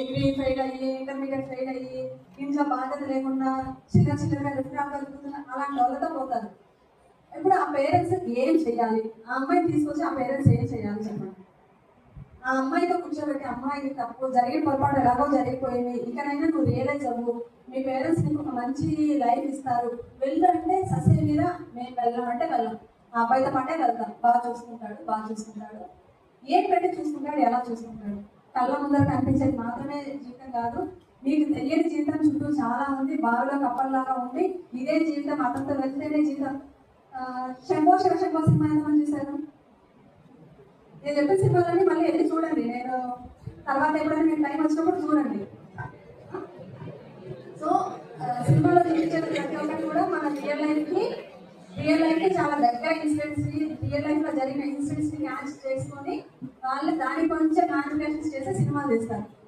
Degree fail అయ్యి intermediate fail అయ్యి ఇంట్లో బాధ్యత లేకుండా చిన్న చిన్నగా రిఫ్రాక్ కలుగుతున్న అలాంటి వాళ్ళతో పోతారు. ఇప్పుడు ఆ పేరెంట్స్ ఏం చేయాలి? ఆ అమ్మాయిని తీసుకొచ్చి ఆ పేరెంట్స్ ఏం చేయాలి చెప్పండి? ఆ అమ్మాయితో కూర్చోబెట్టి అమ్మాయి తప్పు జరిగిన పొరపాటు ఎలాగో జరిగిపోయింది, ఇకనైనా నువ్వు రియలైజ్ అవ్వు, మీ పేరెంట్స్ నీకు ఒక మంచి లైఫ్ ఇస్తారు, వెళ్ళు అంటే సస్య మీద మేము వెళ్ళామంటే వెళ్ళాం, ఆ అబ్బాయితో పాటే వెళ్తాం. బాగా చూసుకుంటాడు, ఏం పెట్టి చూసుకుంటాడు, ఎలా చూసుకుంటాడు, కళ్ళ ముందర కనిపించేది మాత్రమే జీవితం కాదు, మీకు తెలియని జీవితం చుట్టూ చాలా ఉంది, బావిలో కప్పల్లాగా ఉంది, ఇదే జీవితం, అతనితో వెళ్తేనే జీవితం. శంభో శివశంభో సినిమా ఎంతమంది చూశారు? నేను చెప్పిన సినిమాలన్నీ మళ్ళీ వెళ్ళి చూడండి, నేను తర్వాత ఎప్పుడైనా మీకు టైం వచ్చినప్పుడు చూడండి. సో సినిమాలో చూపించేది ప్రతి ఒక్కటి కూడా మన రియల్ లైఫ్కి చాలా దగ్గర ఇన్సిడెంట్స్, రియల్ లైఫ్లో జరిగిన ఇన్సిడెంట్స్ని క్యాచ్ చేసుకొని వాళ్ళు దాని కొంచెం మ్యానిపులేషన్స్ చేసి సినిమాలు తీస్తారు.